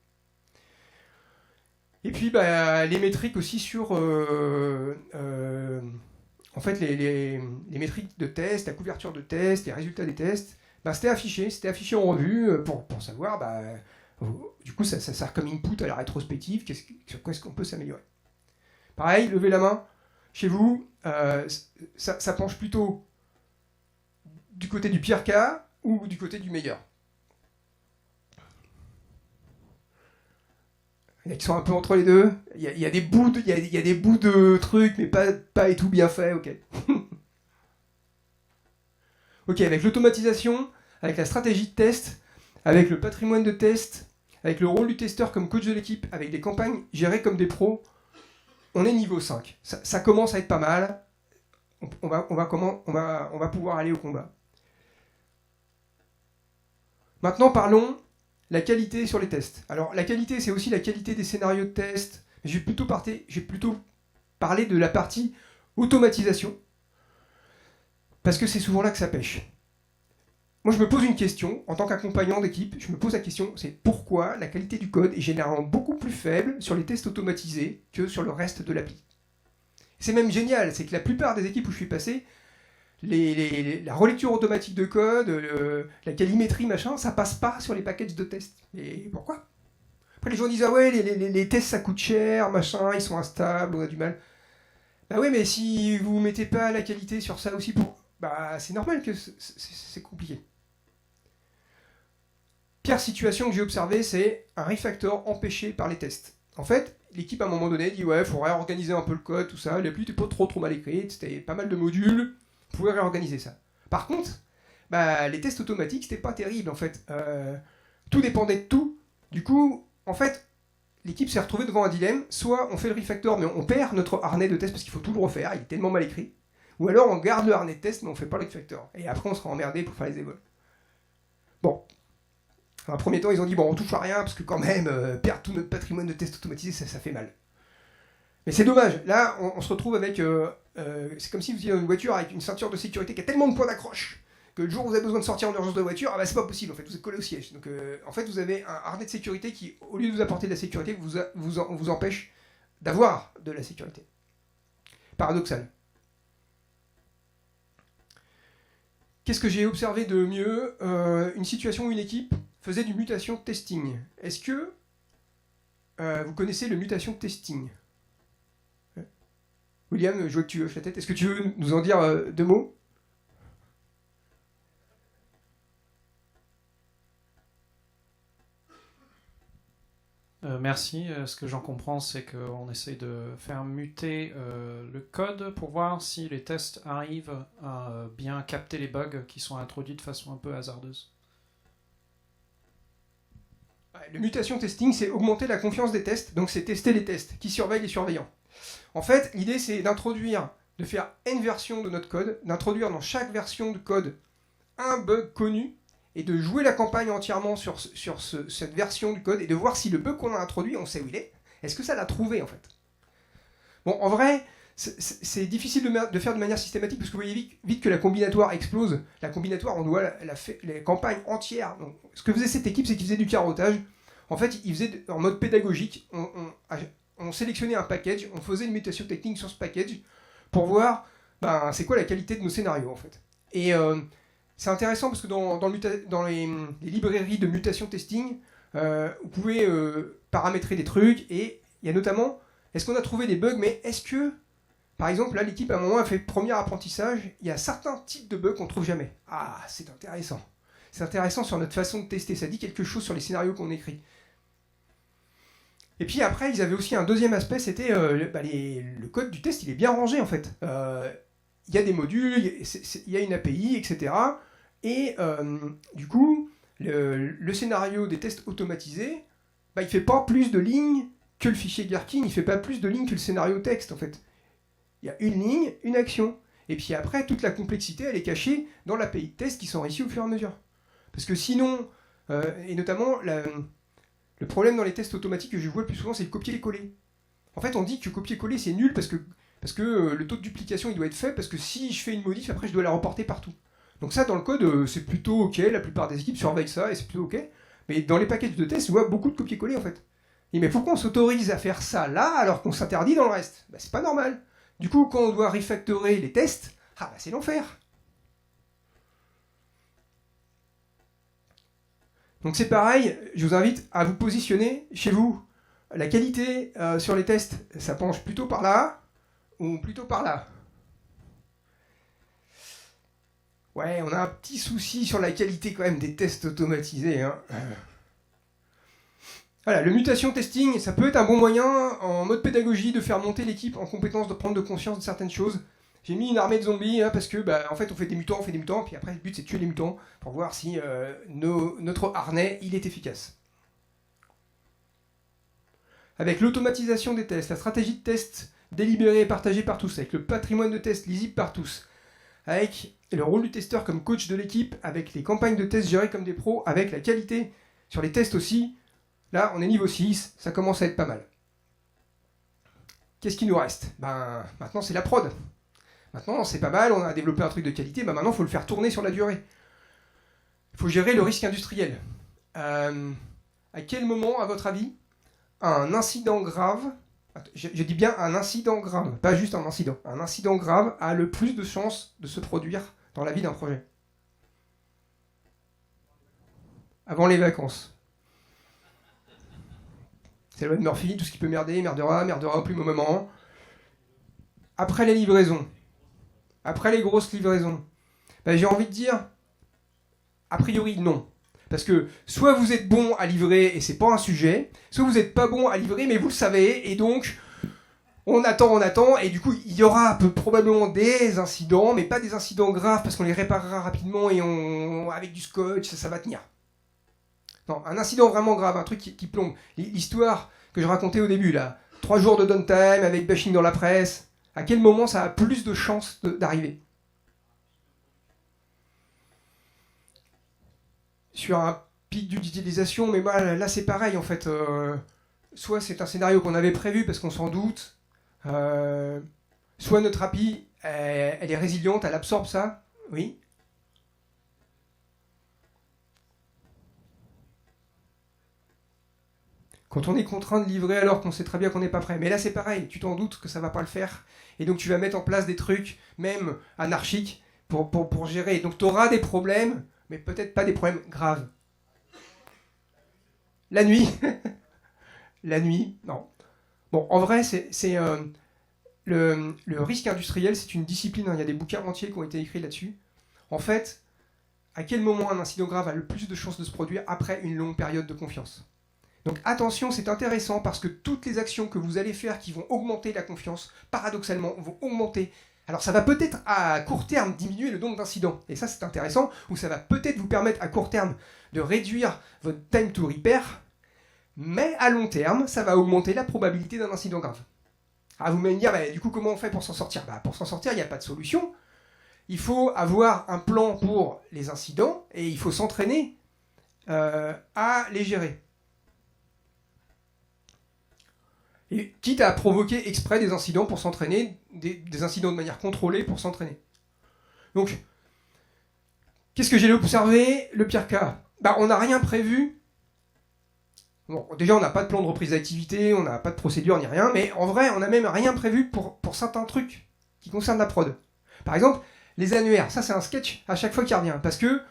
Et puis les métriques aussi sur en fait, les métriques de test, la couverture de test, les résultats des tests, c'était affiché en revue pour savoir, du coup, ça sert comme input à la rétrospective, sur quoi est-ce qu'on peut s'améliorer. Pareil, levez la main, chez vous, ça penche plutôt du côté du pire cas ou du côté du meilleur. Il y en a qui sont un peu entre les deux. Il y a des bouts de trucs, mais pas et tout bien fait, ok. Ok, avec l'automatisation, avec la stratégie de test, avec le patrimoine de test, avec le rôle du testeur comme coach de l'équipe, avec des campagnes gérées comme des pros, on est niveau 5. Ça commence à être pas mal. On va pouvoir aller au combat. Maintenant, parlons la qualité sur les tests. Alors, la qualité, c'est aussi la qualité des scénarios de test. J'ai plutôt parlé de la partie automatisation, parce que c'est souvent là que ça pêche. Moi, je me pose une question, en tant qu'accompagnant d'équipe, je me pose la question, c'est pourquoi la qualité du code est généralement beaucoup plus faible sur les tests automatisés que sur le reste de l'appli. C'est même génial, c'est que la plupart des équipes où je suis passé, la relecture automatique de code, la calimétrie, machin, ça passe pas sur les packages de tests. Et pourquoi ? Après, les gens disent, ah ouais, les tests, ça coûte cher, machin, ils sont instables, on a du mal. Bah oui, mais si vous mettez pas la qualité sur ça aussi, c'est normal que c'est compliqué. Pire situation que j'ai observée, c'est un refactor empêché par les tests. En fait, l'équipe à un moment donné dit, ouais, il faut réorganiser un peu le code, tout ça, l'appli n'était pas trop mal écrite, c'était pas mal de modules, vous pouvez réorganiser ça. Par contre, les tests automatiques, c'était pas terrible en fait. Tout dépendait de tout. Du coup, en fait, l'équipe s'est retrouvée devant un dilemme. Soit on fait le refactor, mais on perd notre harnais de test parce qu'il faut tout le refaire, il est tellement mal écrit. Ou alors on garde le harnais de test, mais on fait pas le refactor. Et après, on sera emmerdé pour faire les évols. Bon. Dans un premier temps, ils ont dit, on touche à rien, parce que quand même, perdre tout notre patrimoine de tests automatisés, ça fait mal. Mais c'est dommage. Là, on se retrouve avec... c'est comme si vous étiez dans une voiture avec une ceinture de sécurité qui a tellement de points d'accroche que le jour où vous avez besoin de sortir en urgence de la voiture, ah bah c'est pas possible, en fait, vous êtes collé au siège. Donc en fait, vous avez un harnais de sécurité qui, au lieu de vous apporter de la sécurité, vous empêche d'avoir de la sécurité. Paradoxal. Qu'est-ce que j'ai observé de mieux? Une situation où une équipe faisait du mutation testing. Est-ce que vous connaissez le mutation testing? William, je vois que tu hoches la tête. Est-ce que tu veux nous en dire 2 mots? Merci. Ce que j'en comprends, c'est qu'on essaye de faire muter le code pour voir si les tests arrivent à bien capter les bugs qui sont introduits de façon un peu hasardeuse. Le mutation testing, c'est augmenter la confiance des tests, donc c'est tester les tests qui surveillent les surveillants. En fait, l'idée, c'est de faire N versions de notre code, d'introduire dans chaque version de code un bug connu, et de jouer la campagne entièrement sur cette version du code, et de voir si le bug qu'on a introduit, on sait où il est. Est-ce que ça l'a trouvé, en fait? Bon, en vrai, c'est difficile de faire de manière systématique, parce que vous voyez vite que la combinatoire explose. La combinatoire, on doit la campagne entière. Donc, ce que faisait cette équipe, c'est qu'ils faisaient du carottage. En fait, ils faisaient en mode pédagogique. On sélectionnait un package, on faisait une mutation technique sur ce package pour voir c'est quoi la qualité de nos scénarios, en fait. Et c'est intéressant parce que dans les librairies de mutation testing, vous pouvez paramétrer des trucs, et il y a notamment, est-ce qu'on a trouvé des bugs, mais est-ce que, par exemple, là, l'équipe à un moment a fait premier apprentissage, il y a certains types de bugs qu'on ne trouve jamais. Ah, c'est intéressant. C'est intéressant sur notre façon de tester, ça dit quelque chose sur les scénarios qu'on écrit. Et puis après, ils avaient aussi un deuxième aspect, c'était le code du test, il est bien rangé en fait. Il y a des modules, il y a une API, etc. Et du coup, le scénario des tests automatisés, il ne fait pas plus de lignes que le fichier Gherkin, il ne fait pas plus de lignes que le scénario texte en fait. Il y a une ligne, une action. Et puis après, toute la complexité, elle est cachée dans l'API de test qui s'enrichit au fur et à mesure. Parce que sinon, et notamment, le problème dans les tests automatiques que je vois le plus souvent, c'est le copier-coller. En fait, on dit que copier-coller, c'est nul parce que le taux de duplication, il doit être faible, parce que si je fais une modif, après, je dois la reporter partout. Donc ça, dans le code, c'est plutôt OK, la plupart des équipes surveillent ça, et c'est plutôt OK. Mais dans les packages de tests, je vois beaucoup de copier-coller, en fait. Et mais pourquoi on s'autorise à faire ça là, alors qu'on s'interdit dans le reste? C'est pas normal. Du coup, quand on doit refactorer les tests, c'est l'enfer. Donc c'est pareil, je vous invite à vous positionner chez vous. La qualité sur les tests, ça penche plutôt par là ou plutôt par là? Ouais, on a un petit souci sur la qualité quand même des tests automatisés. Hein. Voilà, le mutation testing, ça peut être un bon moyen en mode pédagogie de faire monter l'équipe en compétence de prendre conscience de certaines choses. J'ai mis une armée de zombies parce que en fait on fait des mutants, puis après le but c'est de tuer les mutants pour voir si notre harnais il est efficace. Avec l'automatisation des tests, la stratégie de test délibérée et partagée par tous, avec le patrimoine de test lisible par tous, avec le rôle du testeur comme coach de l'équipe, avec les campagnes de tests gérées comme des pros, avec la qualité sur les tests aussi, là on est niveau 6, ça commence à être pas mal. Qu'est-ce qui nous reste? Maintenant c'est la prod. Maintenant, c'est pas mal, on a développé un truc de qualité, maintenant, il faut le faire tourner sur la durée. Il faut gérer le risque industriel. À quel moment, à votre avis, un incident grave, je dis bien un incident grave, pas juste un incident grave a le plus de chances de se produire dans la vie d'un projet? Avant les vacances. C'est la loi de Murphy, tout ce qui peut merder, merdera au plus mauvais moment. Après les livraisons. Après les grosses livraisons, j'ai envie de dire, a priori non. Parce que soit vous êtes bon à livrer et c'est pas un sujet, soit vous n'êtes pas bon à livrer mais vous le savez, et donc on attend, et du coup il y aura probablement des incidents, mais pas des incidents graves parce qu'on les réparera rapidement et avec du scotch, ça va tenir. Non, un incident vraiment grave, un truc qui plombe. L'histoire que je racontais au début là, 3 jours de downtime avec bashing dans la presse. À quel moment ça a plus de chances d'arriver? Sur un pic d'utilisation, mais là c'est pareil en fait. Soit c'est un scénario qu'on avait prévu parce qu'on s'en doute, Soit notre API, elle est résiliente, elle absorbe ça. Oui. Quand on est contraint de livrer alors qu'on sait très bien qu'on n'est pas prêt. Mais là, c'est pareil, tu t'en doutes que ça ne va pas le faire. Et donc, tu vas mettre en place des trucs, même anarchiques, pour gérer. Donc, tu auras des problèmes, mais peut-être pas des problèmes graves. La nuit. La nuit, non. Bon, en vrai, le risque industriel, c'est une discipline. Hein. Il y a des bouquins entiers qui ont été écrits là-dessus. En fait, à quel moment un incident grave a le plus de chances de se produire après une longue période de confiance? Donc attention, c'est intéressant parce que toutes les actions que vous allez faire qui vont augmenter la confiance, paradoxalement, vont augmenter. Alors ça va peut-être à court terme diminuer le nombre d'incidents, et ça c'est intéressant, ou ça va peut-être vous permettre à court terme de réduire votre time to repair, mais à long terme, ça va augmenter la probabilité d'un incident grave. Alors vous m'allez me dire, bah, du coup comment on fait pour s'en sortir? Pour s'en sortir, il n'y a pas de solution. Il faut avoir un plan pour les incidents, et il faut s'entraîner à les gérer. Et quitte à provoquer exprès des incidents pour s'entraîner, des incidents de manière contrôlée pour s'entraîner. Donc, qu'est-ce que j'ai observé? Le pire cas, on n'a rien prévu. Bon, déjà, on n'a pas de plan de reprise d'activité, on n'a pas de procédure ni rien, mais en vrai, on n'a même rien prévu pour certains trucs qui concernent la prod. Par exemple, les annuaires, ça c'est un sketch à chaque fois qui revient, parce que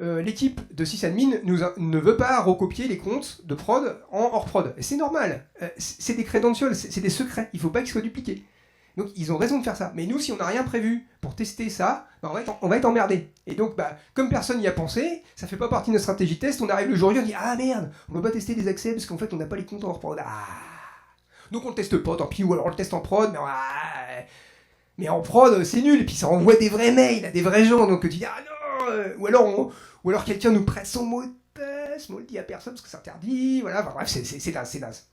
l'équipe de sysadmin ne veut pas recopier les comptes de prod en hors prod. Et c'est normal. C'est des credentials, c'est des secrets. Il ne faut pas qu'ils soient dupliqués. Donc ils ont raison de faire ça. Mais nous, si on n'a rien prévu pour tester ça, on va être emmerdé. Et donc, comme personne n'y a pensé, ça ne fait pas partie de notre stratégie de test. On arrive le jour J, on dit ah merde, on ne peut pas tester les accès parce qu'en fait on n'a pas les comptes en hors prod. Ah. Donc on le teste pas, tant pis, ou alors on le teste en prod, mais en prod c'est nul. Et puis ça envoie des vrais mails à des vrais gens. Donc tu dis ah non, ou alors quelqu'un nous prête son mot de passe, mais on le dit à personne parce que c'est interdit, voilà, enfin, bref, c'est naze.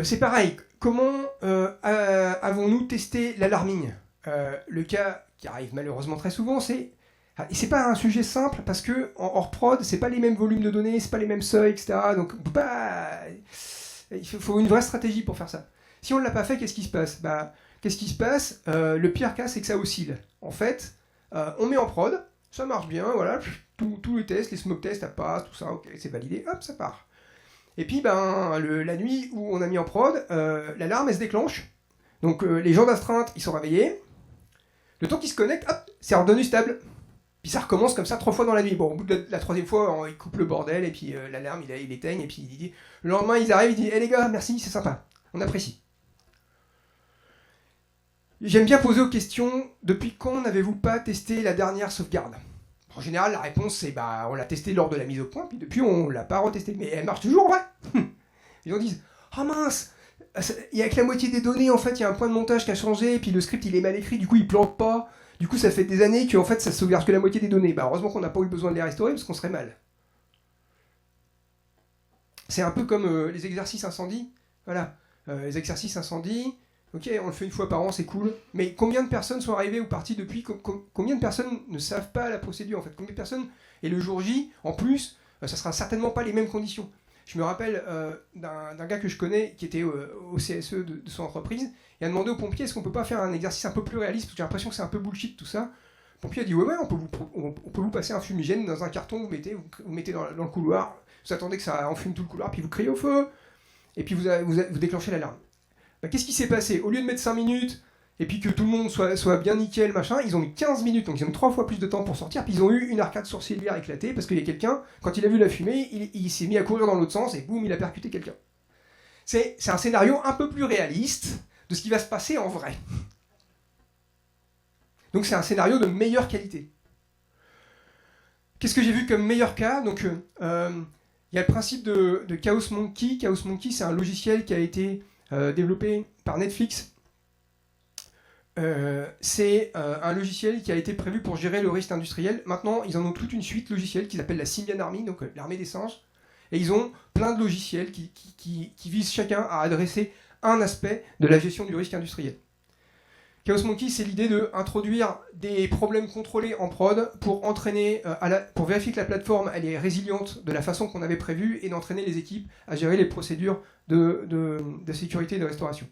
C'est pareil, comment avons-nous testé l'alarming? Le cas qui arrive malheureusement très souvent, c'est pas un sujet simple parce que en hors prod, c'est pas les mêmes volumes de données, c'est pas les mêmes seuils, etc. Donc il faut une vraie stratégie pour faire ça. Si on ne l'a pas fait, qu'est-ce qui se passe? Qu'est-ce qui se passe? Le pire cas, c'est que ça oscille. En fait, on met en prod, ça marche bien, voilà, tous les tests, les smoke tests, ça passe, tout ça, ok, c'est validé, hop, ça part. Et puis, la nuit où on a mis en prod, l'alarme, elle se déclenche. Donc, les gens d'astreinte, ils sont réveillés. Le temps qu'ils se connectent, hop, c'est redevenu stable. Puis ça recommence comme ça 3 fois dans la nuit. Bon, au bout de la 3e fois, il coupe le bordel, et puis l'alarme, il éteigne, et puis il dit... Le lendemain, ils arrivent, ils disent « les gars, merci, c'est sympa, on apprécie. » J'aime bien poser aux questions, depuis quand n'avez-vous pas testé la dernière sauvegarde? En général, la réponse c'est on l'a testé lors de la mise au point, puis depuis on l'a pas retesté. Mais elle marche toujours, ouais. Les gens disent « Ah mince, il y a que la moitié des données, en fait, il y a un point de montage qui a changé, et puis le script il est mal écrit, du coup il plante pas. Du coup ça fait des années qu'en fait ça sauvegarde que la moitié des données. » Heureusement qu'on n'a pas eu besoin de les restaurer, parce qu'on serait mal. C'est un peu comme les exercices incendie. Voilà, les exercices incendie... Ok, on le fait une fois par an, c'est cool. Mais combien de personnes sont arrivées ou parties depuis? Combien de personnes ne savent pas la procédure en fait? Combien de personnes? Et le jour J, en plus, ça sera certainement pas les mêmes conditions. Je me rappelle d'un gars que je connais qui était au CSE de son entreprise. Il a demandé aux pompiers est-ce qu'on peut pas faire un exercice un peu plus réaliste parce que j'ai l'impression que c'est un peu bullshit tout ça. Le pompier a dit ouais, on peut vous passer un fumigène dans un carton, vous mettez dans le couloir, vous attendez que ça enfume tout le couloir, puis vous criez au feu, et puis vous déclenchez l'alarme. Qu'est-ce qui s'est passé? Au lieu de mettre 5 minutes et puis que tout le monde soit bien nickel, machin, ils ont mis 15 minutes, donc ils ont mis 3 fois plus de temps pour sortir, puis ils ont eu une arcade sourcilière éclatée parce qu'il y a quelqu'un, quand il a vu la fumée, il s'est mis à courir dans l'autre sens et boum, il a percuté quelqu'un. C'est un scénario un peu plus réaliste de ce qui va se passer en vrai. Donc c'est un scénario de meilleure qualité. Qu'est-ce que j'ai vu comme meilleur cas? Donc il y a le principe de Chaos Monkey. Chaos Monkey, c'est un logiciel qui a été développé par Netflix. C'est un logiciel qui a été prévu pour gérer le risque industriel. Maintenant, ils en ont toute une suite logicielle qu'ils appellent la Simian Army, donc l'armée des singes. Et ils ont plein de logiciels qui visent chacun à adresser un aspect de la gestion du risque industriel. Chaos Monkey, c'est l'idée d'introduire des problèmes contrôlés en prod pour entraîner, pour vérifier que la plateforme elle est résiliente de la façon qu'on avait prévu et d'entraîner les équipes à gérer les procédures de sécurité et de restauration.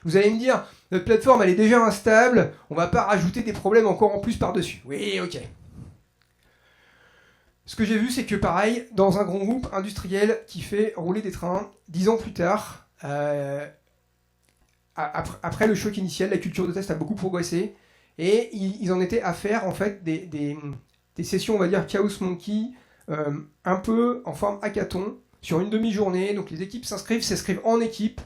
Vous allez me dire, notre plateforme elle est déjà instable, on va pas rajouter des problèmes encore en plus par-dessus. Oui, ok. Ce que j'ai vu, c'est que pareil, dans un grand groupe industriel qui fait rouler des trains, 10 ans plus tard, après le choc initial, la culture de test a beaucoup progressé et ils en étaient à faire en fait des sessions, on va dire Chaos Monkey, un peu en forme hackathon sur une demi-journée. Donc les équipes s'inscrivent en équipe.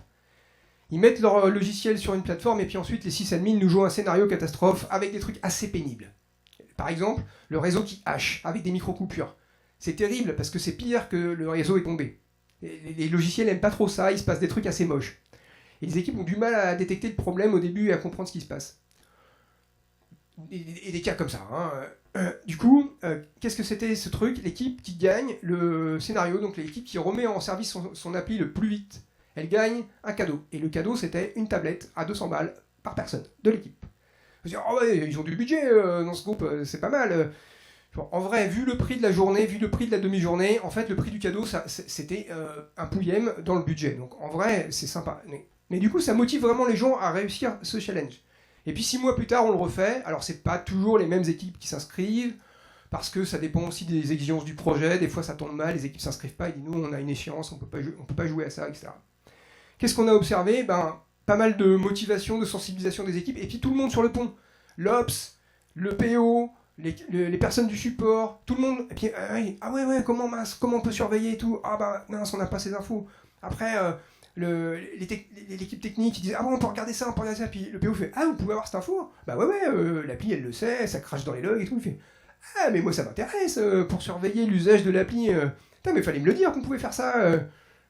Ils mettent leur logiciel sur une plateforme et puis ensuite les sysadmins nous jouent un scénario catastrophe avec des trucs assez pénibles. Par exemple, le réseau qui hache avec des micro-coupures. C'est terrible parce que c'est pire que le réseau est tombé. Les logiciels n'aiment pas trop ça, il se passe des trucs assez moches. Et les équipes ont du mal à détecter le problème au début et à comprendre ce qui se passe. Et des cas comme ça. Du coup, qu'est-ce que c'était ce truc? L'équipe qui gagne le scénario, donc l'équipe qui remet en service son appli le plus vite, elle gagne un cadeau. Et le cadeau, c'était une tablette à 200 balles par personne de l'équipe. Vous dites, oh ouais, ils ont du budget dans ce groupe, c'est pas mal. En vrai, vu le prix de la journée, vu le prix de la demi-journée, en fait, le prix du cadeau, c'était un pouillème dans le budget. Donc en vrai, c'est sympa. Mais du coup, ça motive vraiment les gens à réussir ce challenge. Et puis 6 mois plus tard, on le refait. Alors, c'est pas toujours les mêmes équipes qui s'inscrivent, parce que ça dépend aussi des exigences du projet. Des fois, ça tombe mal, les équipes s'inscrivent pas. Ils disent, nous, on a une échéance, on peut pas jouer à ça, etc. Qu'est-ce qu'on a observé? Pas mal de motivation, de sensibilisation des équipes, et puis tout le monde sur le pont. L'Ops, le PO, les personnes du support, tout le monde. Et puis, ah ouais, comment on peut surveiller et tout? Ah bah, mince, on n'a pas ces infos. Après, l'équipe technique qui disait, ah bon, on peut regarder ça, puis le PO fait, ah, vous pouvez avoir cette info? Bah ouais, l'appli elle le sait, ça crache dans les logs et tout. Il fait, ah, mais moi ça m'intéresse pour surveiller l'usage de l'appli. Putain, mais fallait me le dire qu'on pouvait faire ça.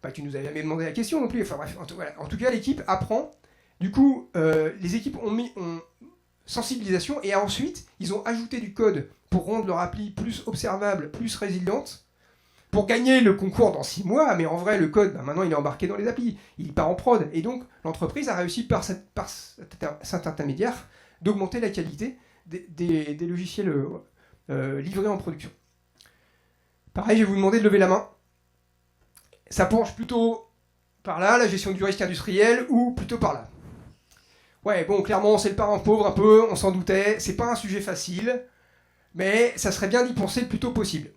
Bah, tu nous avais jamais demandé la question non plus. Enfin bref, en tout cas, l'équipe apprend. Du coup, les équipes ont sensibilisation et ensuite, ils ont ajouté du code pour rendre leur appli plus observable, plus résiliente. Pour gagner le concours dans 6 mois, mais en vrai, le code, maintenant, il est embarqué dans les applis. Il part en prod. Et donc, l'entreprise a réussi par cet intermédiaire d'augmenter la qualité des logiciels livrés en production. Pareil, je vais vous demander de lever la main. Ça penche plutôt par là, la gestion du risque industriel, ou plutôt par là? Ouais, bon, clairement, c'est le parent pauvre un peu, on s'en doutait. C'est pas un sujet facile, mais ça serait bien d'y penser le plus tôt possible.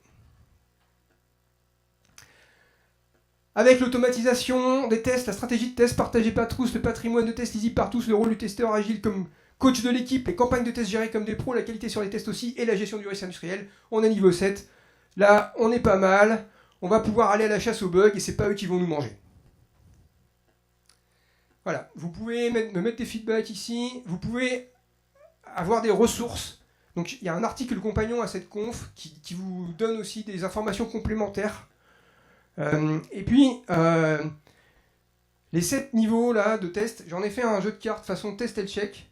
Avec l'automatisation des tests, la stratégie de test partagée par tous, le patrimoine de test lisible par tous, le rôle du testeur agile comme coach de l'équipe, les campagnes de test gérées comme des pros, la qualité sur les tests aussi, et la gestion du risque industriel, on est niveau 7. Là, on est pas mal. On va pouvoir aller à la chasse aux bugs et c'est pas eux qui vont nous manger. Voilà, vous pouvez me mettre des feedbacks ici, vous pouvez avoir des ressources. Donc il y a un article compagnon à cette conf qui vous donne aussi des informations complémentaires. Et puis, les 7 niveaux là, de test, j'en ai fait un jeu de cartes façon test and check.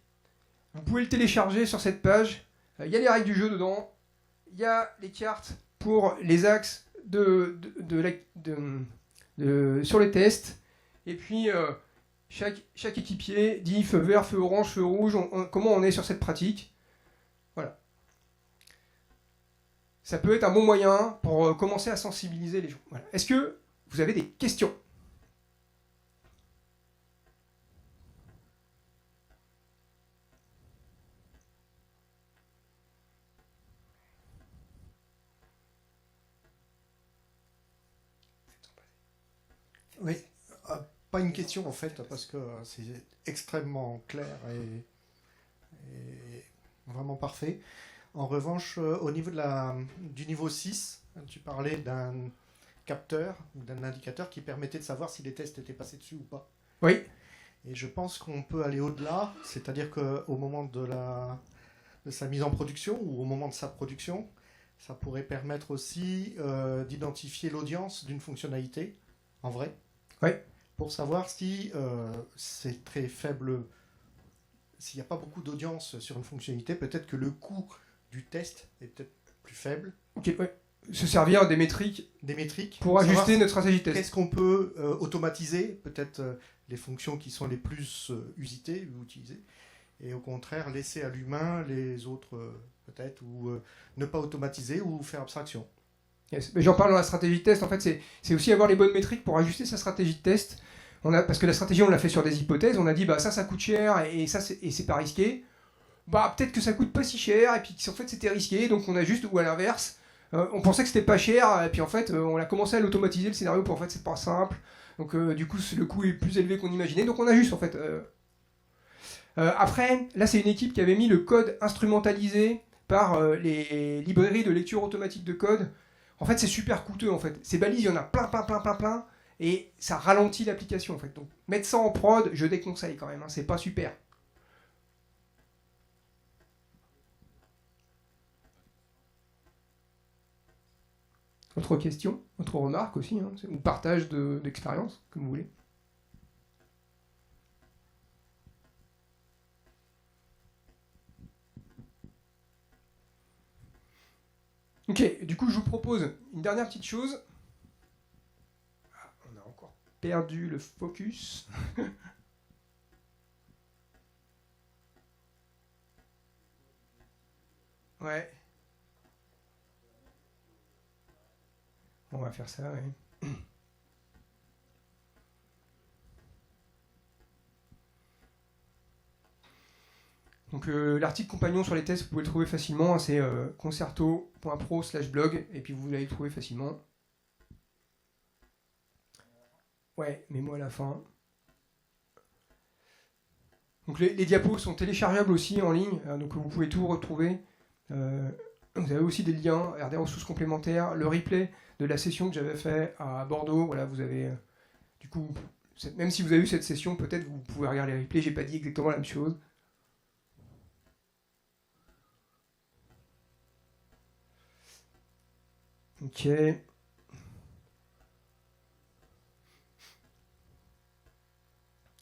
Vous pouvez le télécharger sur cette page. Il y a les règles du jeu dedans. Il y a les cartes pour les axes sur les tests. Et puis, chaque équipier dit feu vert, feu orange, feu rouge, comment on est sur cette pratique. Voilà. Ça peut être un bon moyen pour commencer à sensibiliser les gens. Voilà. Est-ce que vous avez des questions ? Oui, pas une question en fait, parce que c'est extrêmement clair et vraiment parfait. En revanche, au niveau du niveau 6, tu parlais d'un capteur, d'un indicateur qui permettait de savoir si les tests étaient passés dessus ou pas. Oui. Et je pense qu'on peut aller au-delà, c'est-à-dire qu'au moment de sa mise en production ou au moment de sa production, ça pourrait permettre aussi d'identifier l'audience d'une fonctionnalité, en vrai. Oui. Pour savoir si c'est très faible, s'il n'y a pas beaucoup d'audience sur une fonctionnalité, peut-être que le coût du test est peut-être plus faible. Ok, ouais. se servir des métriques pour savoir ajuster notre stratégie de test. Qu'est-ce qu'on peut automatiser, peut-être les fonctions qui sont les plus usitées ou utilisées, et au contraire laisser à l'humain les autres peut-être, ou ne pas automatiser ou faire abstraction. Yes. Mais j'en parle dans la stratégie de test, en fait c'est aussi avoir les bonnes métriques pour ajuster sa stratégie de test. Parce que la stratégie on l'a fait sur des hypothèses, on a dit bah ça coûte cher et c'est pas risqué. Bah peut-être que ça coûte pas si cher et puis en fait c'était risqué, donc on a juste, ou à l'inverse, on pensait que c'était pas cher et puis en fait on a commencé à l'automatiser le scénario pour en fait c'est pas simple, donc du coup le coût est plus élevé qu'on imaginait, donc on ajuste en fait. Après là c'est une équipe qui avait mis le code instrumentalisé par les librairies de lecture automatique de code. En fait c'est super coûteux en fait, ces balises il y en a plein et ça ralentit l'application en fait, donc mettre ça en prod je déconseille quand même, hein, c'est pas super. Autre question, autre remarque aussi, hein, ou partage d'expérience, comme vous voulez. Ok, du coup je vous propose une dernière petite chose. Ah, on a encore perdu le focus. Ouais. On va faire ça, ouais. Donc l'article compagnon sur les tests, vous pouvez le trouver facilement, hein, c'est concerto.pro/blog, et puis vous allez le trouver facilement. Ouais, mais moi à la fin. Donc les diapos sont téléchargeables aussi en ligne, donc vous pouvez tout retrouver. Vous avez aussi des liens, regardez en sources complémentaires, le replay de la session que j'avais fait à Bordeaux, voilà, vous avez, du coup, même si vous avez eu cette session, peut-être vous pouvez regarder les replays, j'ai pas dit exactement la même chose. Ok.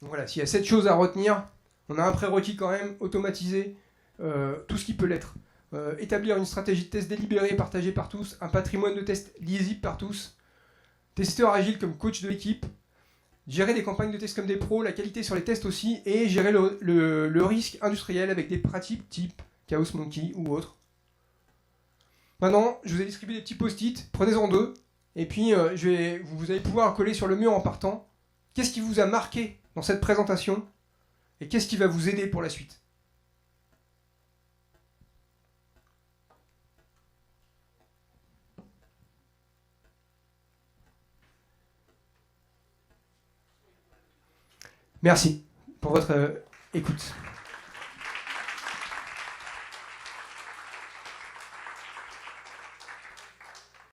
Donc voilà, s'il y a 7 choses à retenir, on a un prérequis quand même, automatiser tout ce qui peut l'être. Établir une stratégie de test délibérée et partagée par tous, un patrimoine de test lisible par tous, testeur agile comme coach de l'équipe, gérer des campagnes de test comme des pros, la qualité sur les tests aussi, et gérer le risque industriel avec des pratiques type Chaos Monkey ou autre. Maintenant, je vous ai distribué des petits post-it, prenez-en 2, et puis vous allez pouvoir coller sur le mur en partant. Qu'est-ce qui vous a marqué dans cette présentation, et qu'est-ce qui va vous aider pour la suite ? Merci pour votre écoute.